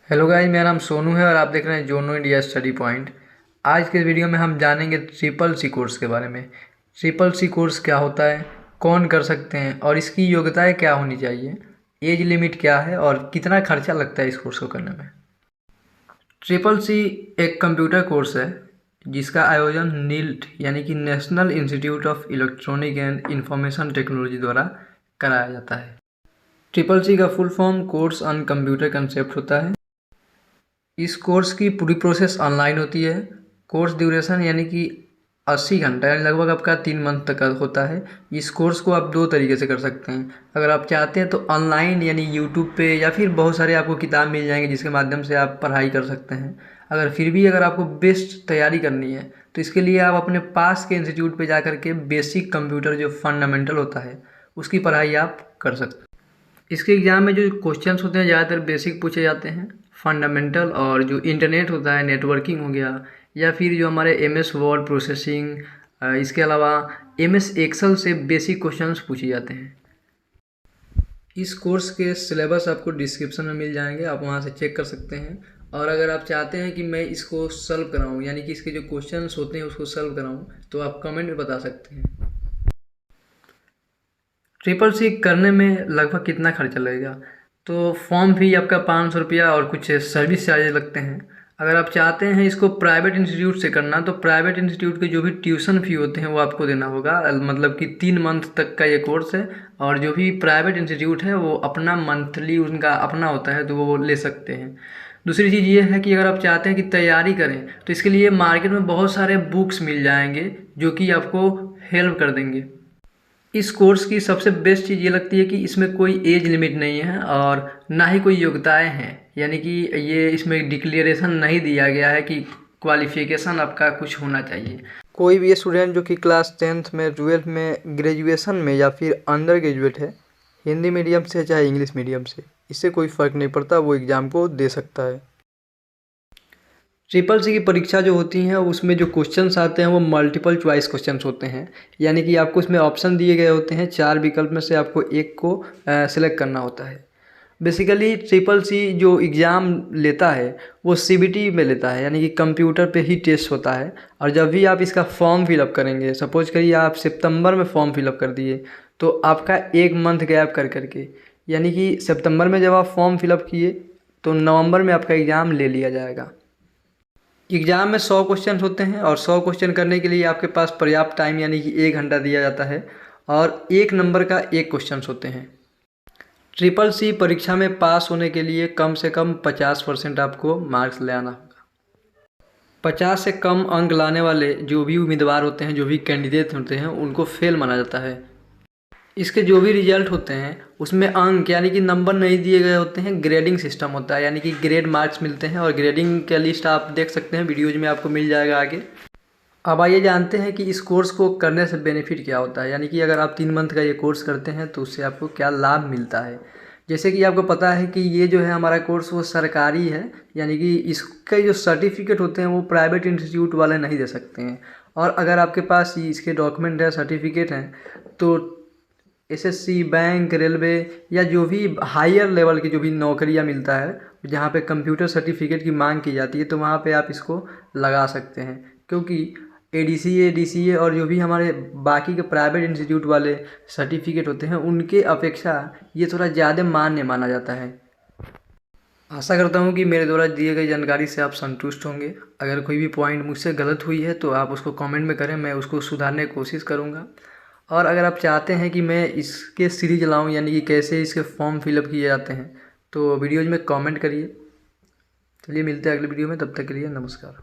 Hello guys, मेरा नाम सोनू है और आप देख रहे हैं जोनो इंडिया स्टडी पॉइंट। आज के वीडियो में हम जानेंगे ट्रिपल सी कोर्स के बारे में। ट्रिपल सी कोर्स क्या होता है, कौन कर सकते हैं और इसकी योग्यताएं क्या होनी चाहिए, एज लिमिट क्या है और कितना खर्चा लगता है इस कोर्स को करने में। ट्रिपल सी एक कंप्यूटर कोर्स है जिसका आयोजन नील्ट यानी कि national institute of electronic and information technology द्वारा कराया जाता है। ट्रिपल सी का full form course on computer concept होता है। इस कोर्स की पूरी प्रोसेस ऑनलाइन होती है। कोर्स ड्यूरेशन यानी कि 80 घंटा यानी लगभग आपका 3 मंथ तक का होता है। इस कोर्स को आप 2 तरीके से कर सकते हैं। अगर आप चाहते हैं तो ऑनलाइन यानी यूट्यूब पे या फिर बहुत सारे आपको किताब मिल जाएंगे जिसके माध्यम से आप पढ़ाई कर सकते हैं। अगर आपको बेस्ट तैयारी करनी है तो इसके लिए आप अपने पास के इंस्टीट्यूट पे जा कर के बेसिक कंप्यूटर जो फंडामेंटल होता है उसकी पढ़ाई आप कर सकते हैं। इसके एग्ज़ाम में जो क्वेश्चंस होते हैं ज़्यादातर बेसिक पूछे जाते हैं, फंडामेंटल, और जो इंटरनेट होता है, नेटवर्किंग हो गया, या फिर जो हमारे एमएस वर्ड प्रोसेसिंग, इसके अलावा एमएस एक्सेल से बेसिक क्वेश्चंस पूछे जाते हैं। इस कोर्स के सिलेबस आपको डिस्क्रिप्शन में मिल जाएंगे, आप वहां से चेक कर सकते हैं। और अगर आप चाहते हैं कि मैं इसको सॉल्व कराऊँ यानी कि इसके जो क्वेश्चंस होते हैं उसको सॉल्व कराऊँ तो आप कमेंट में बता सकते हैं। ट्रिपल सी करने में लगभग कितना खर्चा लगेगा, तो फॉर्म फी आपका 500 रुपया और कुछ सर्विस चार्जेस लगते हैं। अगर आप चाहते हैं इसको प्राइवेट इंस्टीट्यूट से करना तो प्राइवेट इंस्टीट्यूट के जो भी ट्यूशन फ़ी होते हैं वो आपको देना होगा। मतलब कि 3 मंथ तक का ये कोर्स है और जो भी प्राइवेट इंस्टीट्यूट है वो अपना मंथली उनका अपना होता है तो वो ले सकते हैं। दूसरी चीज़ ये है कि अगर आप चाहते हैं कि तैयारी करें तो इसके लिए मार्केट में बहुत सारे बुक्स मिल जाएंगे जो कि आपको हेल्प कर देंगे। इस कोर्स की सबसे बेस्ट चीज़ ये लगती है कि इसमें कोई एज लिमिट नहीं है और ना ही कोई योग्यताएं हैं, यानी कि ये इसमें डिक्लेरेशन नहीं दिया गया है कि क्वालिफिकेशन आपका कुछ होना चाहिए। कोई भी स्टूडेंट जो कि क्लास 10th में, 12th में, ग्रेजुएशन में या फिर अंडर ग्रेजुएट है, हिंदी मीडियम से चाहे इंग्लिश मीडियम से, इससे कोई फ़र्क नहीं पड़ता, वो एग्ज़ाम को दे सकता है। ट्रिपल सी की परीक्षा जो होती हैं उसमें जो क्वेश्चंस आते हैं वो मल्टीपल चॉइस क्वेश्चंस होते हैं, यानी कि आपको इसमें ऑप्शन दिए गए होते हैं, 4 विकल्प में से आपको एक को सिलेक्ट करना होता है। बेसिकली ट्रिपल सी जो एग्ज़ाम लेता है वो सीबीटी में लेता है, यानी कि कंप्यूटर पे ही टेस्ट होता है। और जब भी आप इसका फॉर्म फिलअप करेंगे, सपोज करिए आप सितंबर में फॉर्म फिलअप कर दिए तो आपका 1 मंथ गैप कर करके, यानी कि सितंबर में जब आप फॉर्म फिलअप किए तो नवंबर में आपका एग्ज़ाम ले लिया जाएगा। एग्ज़ाम में 100 क्वेश्चन होते हैं और 100 क्वेश्चन करने के लिए आपके पास पर्याप्त टाइम यानी कि 1 घंटा दिया जाता है और 1 नंबर का 1 क्वेश्चन होते हैं। ट्रिपल सी परीक्षा में पास होने के लिए कम से कम 50% आपको मार्क्स ले आना होगा। 50 से कम अंक लाने वाले जो भी उम्मीदवार होते हैं, जो भी कैंडिडेट होते हैं, उनको फेल माना जाता है। इसके जो भी रिजल्ट होते हैं उसमें अंक यानी कि नंबर नहीं दिए गए होते हैं, ग्रेडिंग सिस्टम होता है, यानी कि ग्रेड मार्क्स मिलते हैं और ग्रेडिंग का लिस्ट आप देख सकते हैं, वीडियोज में आपको मिल जाएगा आगे। अब आइए जानते हैं कि इस कोर्स को करने से बेनिफिट क्या होता है, यानी कि अगर आप 3 मंथ का ये कोर्स करते हैं तो उससे आपको क्या लाभ मिलता है। जैसे कि आपको पता है कि ये जो है हमारा कोर्स वो सरकारी है, यानी कि इसके जो सर्टिफिकेट होते हैं वो प्राइवेट इंस्टीट्यूट वाले नहीं दे सकते हैं। और अगर आपके पास इसके डॉक्यूमेंट है, सर्टिफिकेट हैं, तो एसएससी, बैंक, रेलवे या जो भी हायर लेवल की जो भी नौकरियां मिलता है जहाँ पे कंप्यूटर सर्टिफिकेट की मांग की जाती है तो वहाँ पे आप इसको लगा सकते हैं, क्योंकि एडीसीए, डीसीए और जो भी हमारे बाकी के प्राइवेट इंस्टीट्यूट वाले सर्टिफिकेट होते हैं उनके अपेक्षा ये थोड़ा ज़्यादा मान्य माना जाता है। आशा करता हूँ कि मेरे द्वारा दिए गई जानकारी से आप संतुष्ट होंगे। अगर कोई भी पॉइंट मुझसे गलत हुई है तो आप उसको कमेंट में करें, मैं उसको सुधारने की कोशिश करूँगा। और अगर आप चाहते हैं कि मैं इसके सीरीज लाऊं, यानी कि कैसे इसके फॉर्म फिलअप किए जाते हैं, तो वीडियोज़ में कमेंट करिए। चलिए मिलते हैं अगले वीडियो में, तब तक के लिए नमस्कार।